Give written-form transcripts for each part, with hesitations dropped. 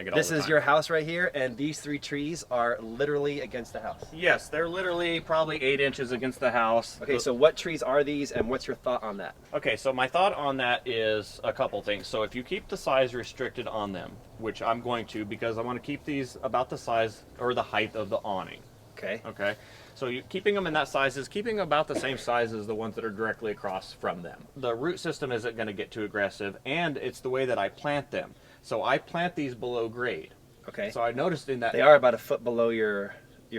traffic all the time. This is your house right here, and these 3 trees are literally against the house. Yes, they're literally probably 8 inches against the house. Okay, so what trees are these, and what's your thought on that? Okay, so my thought on that is a couple things. So if you keep the size restricted on them, which I'm going to because I want to keep these about the size or the height of the awning. Okay. Okay, so keeping them in that size is keeping about the same size as the ones that are directly across from them. The root system isn't going to get too aggressive, and it's the way that I plant them. So I plant these below grade. Okay. So I noticed in that They are about a foot below your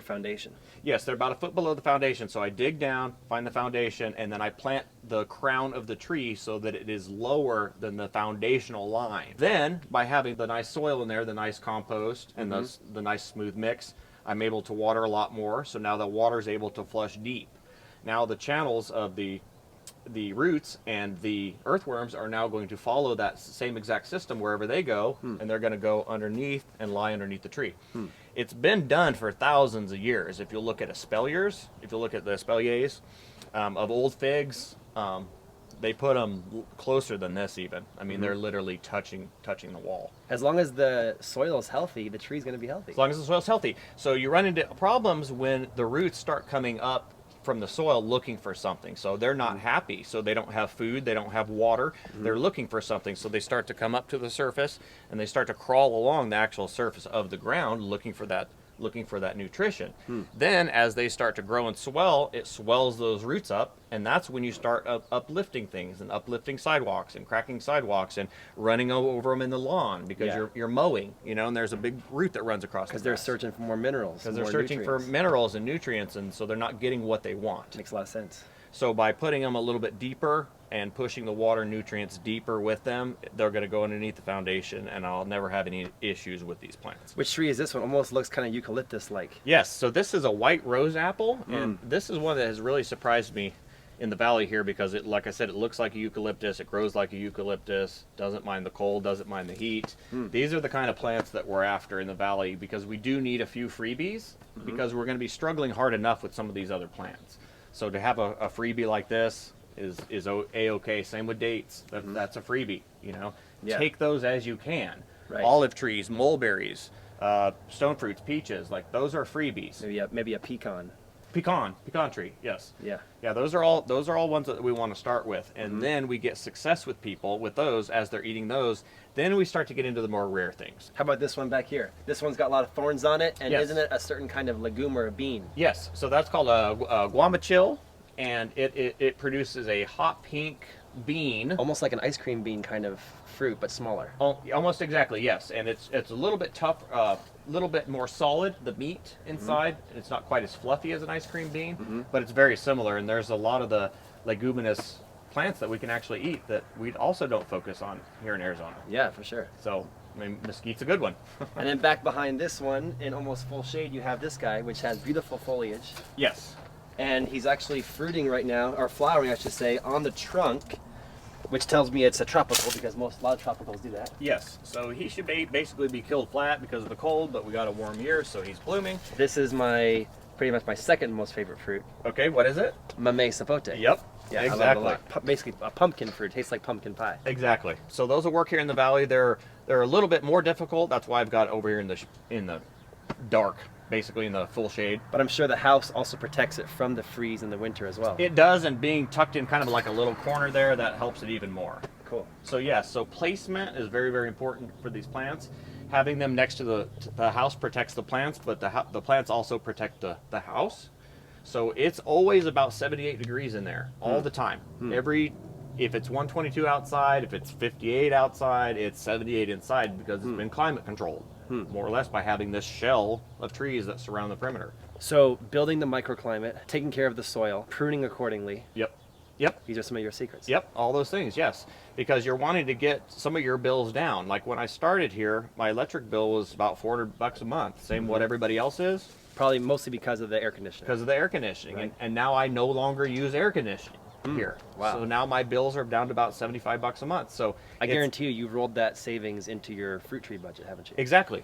foundation. Yes, they're about a foot below the foundation. So I dig down, find the foundation, and then I plant the crown of the tree so that it is lower than the foundational line. Then, by having the nice soil in there, the nice compost, and the nice smooth mix, I'm able to water a lot more. So now the water is able to flush deep. Now the channels of the roots and the earthworms are now going to follow that same exact system wherever they go, and they're going to go underneath and lie underneath the tree. It's been done for thousands of years. If you look at espaliers, if you look at the espaliers of old figs, they put them closer than this even. I mean, they're literally touching the wall. As long as the soil is healthy, the tree's going to be healthy. As long as the soil's healthy. So you run into problems when the roots start coming up from the soil looking for something. So they're not happy. So they don't have food, they don't have water. They're looking for something. So they start to come up to the surface and they start to crawl along the actual surface of the ground looking for that nutrition. Then as they start to grow and swell, it swells those roots up, and that's when you start uplifting things and uplifting sidewalks and cracking sidewalks and running over them in the lawn because you're mowing, and there's a big root that runs across because they're searching for more minerals. Because they're searching for minerals and nutrients, and so they're not getting what they want. Makes a lot of sense. So by putting them a little bit deeper and pushing the water nutrients deeper with them, they're going to go underneath the foundation, and I'll never have any issues with these plants. Which tree is this one? Almost looks kind of eucalyptus-like. Yes, so this is a white rose apple, and this is one that has really surprised me in the valley here because, like I said, it looks like a eucalyptus, it grows like a eucalyptus, doesn't mind the cold, doesn't mind the heat. These are the kind of plants that we're after in the valley because we do need a few freebies because we're going to be struggling hard enough with some of these other plants. So to have a freebie like this is a-okay. Same with dates. That's a freebie, Take those as you can. Right. Olive trees, mulberries, stone fruits, peaches, like those are freebies. Maybe a pecan. Pecan tree, yes. Yeah. Those are all ones that we want to start with, and then we get success with people with those as they're eating those. Then we start to get into the more rare things. How about this one back here? This one's got a lot of thorns on it, and Yes. isn't it a certain kind of legume or a bean? Yes, so that's called a guamachil, and it produces a hot pink bean. Almost like an ice cream bean kind of fruit, but smaller. Almost exactly, yes, and it's a little bit tough, a little bit more solid, the meat inside. It's not quite as fluffy as an ice cream bean, but it's very similar, and there's a lot of the leguminous plants that we can actually eat that we also don't focus on here in Arizona. Yeah, for sure. So, I mean, mesquite's a good one. And then back behind this one, in almost full shade, you have this guy, which has beautiful foliage. Yes. And he's actually fruiting right now, or flowering, I should say, on the trunk, which tells me it's a tropical because a lot of tropicals do that. Yes, so he should basically be killed flat because of the cold, but we got a warm year, so he's blooming. This is pretty much my second most favorite fruit. Okay, what is it? Mamey sapote. Yep, Yeah, exactly. I love it a lot. Basically a pumpkin fruit. Tastes like pumpkin pie. Exactly. So those will work here in the valley. They're a little bit more difficult. That's why I've got over here in the dark, basically in the full shade. But I'm sure the house also protects it from the freeze in the winter as well. It does, and being tucked in kind of like a little corner there, that helps it even more. Cool. So yes, so placement is very, very important for these plants. Having them next to the house protects the plants, but the plants also protect the house. So it's always about 78 degrees in there all the time. If it's 122 outside, if it's 58 outside, it's 78 inside because it's been climate controlled, more or less, by having this shell of trees that surround the perimeter. So building the microclimate, taking care of the soil, pruning accordingly. Yep. These are some of your secrets. Yep, all those things, yes. Because you're wanting to get some of your bills down. Like when I started here, my electric bill was about $400 a month, same what everybody else is. Probably mostly because of the air conditioning. Because of the air conditioning. Right. And now I no longer use air conditioning. here. Wow. So now my bills are down to about $75 a month. So I guarantee you rolled that savings into your fruit tree budget, haven't you? Exactly,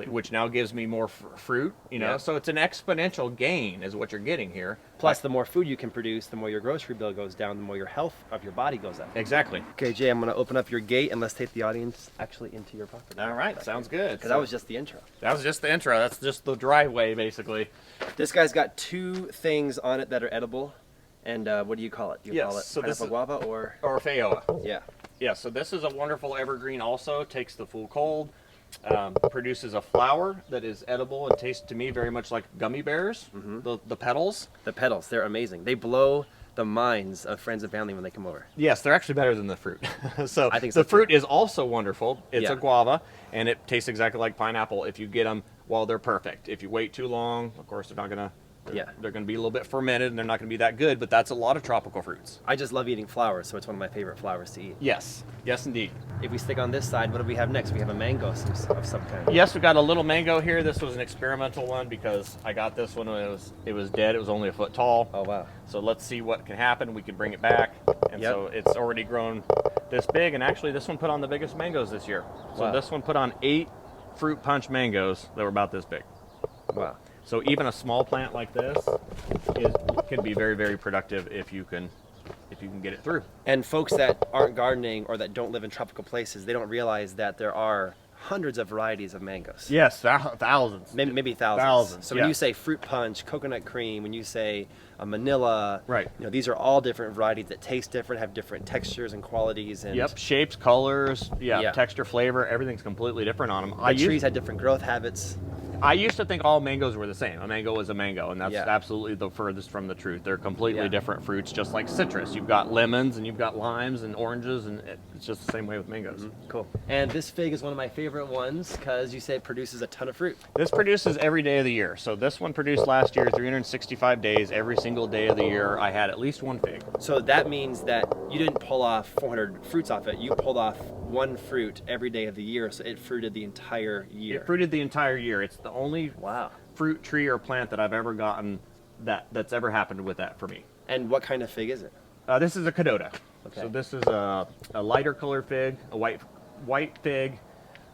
which now gives me more fruit, you know. Yeah. So it's an exponential gain is what you're getting here. Plus, the more food you can produce, the more your grocery bill goes down, the more your health of your body goes up. Exactly. Okay, Jay, I'm going to open up your gate and let's take the audience actually into your property. All right, sounds good. Because that was just the intro. That was just the intro. That's just the driveway, basically. This guy's got 2 things on it that are edible. And what do you call it? You Yes, call it so this pineapple guava or? Or Feijoa. Yeah. Yeah, so this is a wonderful evergreen also, takes the full cold, produces a flower that is edible and tastes to me very much like gummy bears, the petals. The petals, they're amazing. They blow the minds of friends and family when they come over. Yes, they're actually better than the fruit. So I think so the fruit is also wonderful. It's Yeah. a guava, and it tastes exactly like pineapple if you get them while they're perfect. If you wait too long, of course, they're not going to. They're going to be a little bit fermented and they're not going to be that good, but that's a lot of tropical fruits. I just love eating flowers, so it's one of my favorite flowers to eat. Yes, yes indeed. If we stick on this side, what do we have next? We have a mango of some kind. Yes, we got a little mango here. This was an experimental one because I got this one when it was dead. It was only a foot tall. Oh, wow. So let's see what can happen. We can bring it back. And Yep. so it's already grown this big, and actually this one put on the biggest mangoes this year. So Wow. this one put on 8 fruit punch mangoes that were about this big. Wow. So even a small plant like this can be very, very productive if you can get it through. And folks that aren't gardening or that don't live in tropical places, they don't realize that there are hundreds of varieties of mangoes. Yes, thousands. Maybe thousands. Thousands, So when yeah. you say fruit punch, coconut cream, when you say a Manila, Right. You know, these are all different varieties that taste different, have different textures and qualities. And Yep, shapes, colors, Yeah. texture, flavor, everything's completely different on them. the trees had different growth habits. I used to think all mangoes were the same. A mango is a mango, and that's Yeah. absolutely the furthest from the truth. They're completely Yeah. different fruits, just like citrus. You've got lemons, and you've got limes, and oranges, and it's just the same way with mangoes. Cool. And this fig is one of my favorite ones because you say it produces a ton of fruit. This produces every day of the year. So this one produced last year, 365 days. Every single day of the year, I had at least one fig. So that means that you didn't pull off 400 fruits off it. You pulled off one fruit every day of the year, so it fruited the entire year. It fruited the entire year. It's the only Wow. fruit tree or plant that I've ever gotten that's ever happened with that for me. And what kind of fig is it? This is a cadota. Okay. So this is a lighter colored fig, a white fig,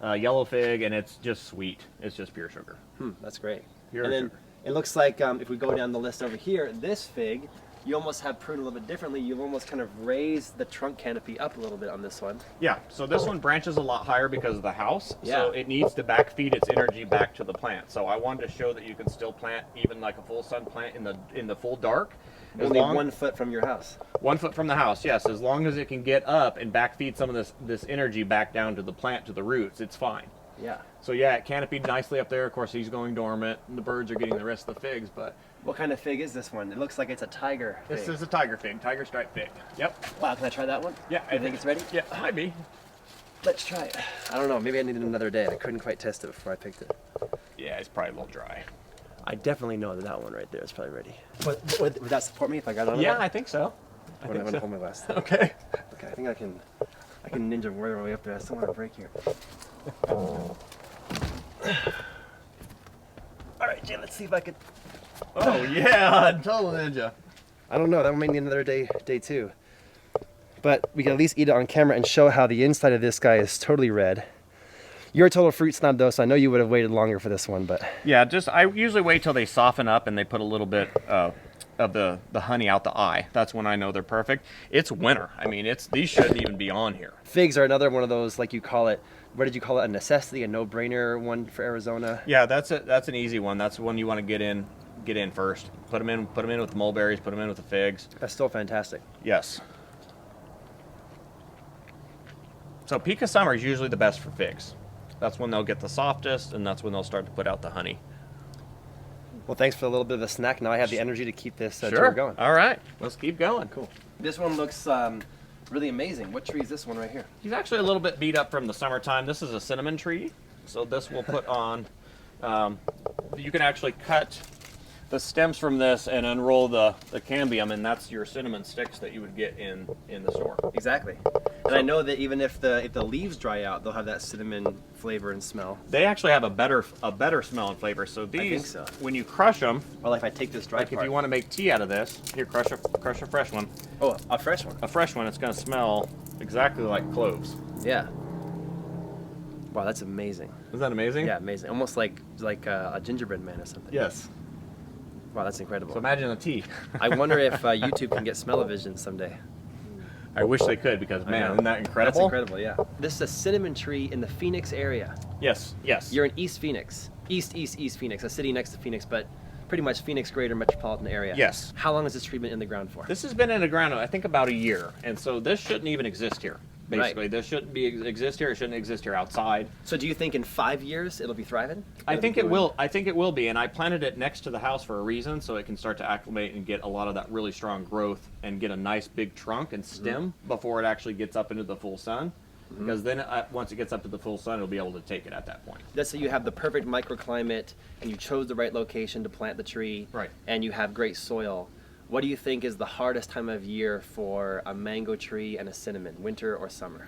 yellow fig, and it's just sweet. It's just pure sugar. That's great. Pure and then sugar. it looks like if we go down the list over here, this fig, you almost have pruned a little bit differently. You've almost kind of raised the trunk canopy up a little bit on this one. Yeah, so this one branches a lot higher because of the house. Yeah. So it needs to backfeed its energy back to the plant. So I wanted to show that you can still plant even like a full sun plant in the full dark. Only 1 foot from your house. 1 foot from the house, yes. As long as it can get up and backfeed some of this energy back down to the plant, to the roots, it's fine. Yeah. So yeah, it canopied nicely up there. Of course, he's going dormant, and the birds are getting the rest of the figs. But What kind of fig is this one? It looks like it's a tiger fig. this is a tiger fig, tiger stripe fig. Yep. Wow, can I try that one? Yeah. You think it's ready? Yeah, might be. Let's try it. I don't know. Maybe I needed another day. I couldn't quite test it before I picked it. Yeah, it's probably a little dry. I definitely know that one right there is probably ready. Would that support me if I got on it? Yeah, I think so. I'm gonna hold my glass. Okay. Okay, I think I can ninja warrior my way up there. I still want to break here. All right, Jay, let's see if I can. Oh yeah, total ninja. I don't know. That one may need another day too. But we can at least eat it on camera and show how the inside of this guy is totally red. You're a total fruit snob though, so I know you would have waited longer for this one, but Yeah, I usually wait till they soften up and they put a little bit of the honey out the eye. That's when I know they're perfect. It's winter. I mean, these shouldn't even be on here. figs are another one of those, like you call it. What did you call it? A necessity, a no-brainer one for Arizona. Yeah, that's an easy one. That's the one you want to get in first. Put them in with the mulberries. Put them in with the figs. That's still fantastic. Yes. So peak of summer is usually the best for figs. That's when they'll get the softest, and that's when they'll start to put out the honey. Well, thanks for a little bit of a snack. Now I have the energy to keep this tour Sure. going. All right. Let's keep going. Cool. This one looks really amazing. What tree is this one right here? He's actually a little bit beat up from the summertime. This is a cinnamon tree, so this will put on. You can actually cut the stems from this and unroll the cambium, and that's your cinnamon sticks that you would get in the store. Exactly. And I know that even if the leaves dry out, they'll have that cinnamon flavor and smell. They actually have a better smell and flavor. So these, so. when you crush them, Or like if I take this dry like part. if you want to make tea out of this, here, crush a fresh one. Oh, a fresh one. A fresh one, it's going to smell exactly like cloves. Yeah. Wow, that's amazing. Isn't that amazing? Yeah, amazing. Almost like a gingerbread man or something. Yes. Wow, that's incredible. So imagine a tea. I wonder if YouTube can get smell-o-vision someday. I wish they could, because man, isn't that incredible? That's incredible, yeah. This is a cinnamon tree in the Phoenix area. Yes, yes. You're in East Phoenix. East Phoenix, a city next to Phoenix, but pretty much Phoenix greater metropolitan area. Yes. How long has this tree been in the ground for? This has been in the ground, I think, about a year, and so this shouldn't even exist here. Basically, Right. this shouldn't exist here. It shouldn't exist here outside. So do you think in 5 years it'll be thriving? I think it will. I think it will be, and I planted it next to the house for a reason, so it can start to acclimate and get a lot of that really strong growth and get a nice big trunk and stem before it actually gets up into the full sun. Because then, once it gets up to the full sun, it'll be able to take it at that point. Let's say you have the perfect microclimate and you chose the right location to plant the tree. Right. And you have great soil. What do you think is the hardest time of year for a mango tree and a cinnamon, winter or summer?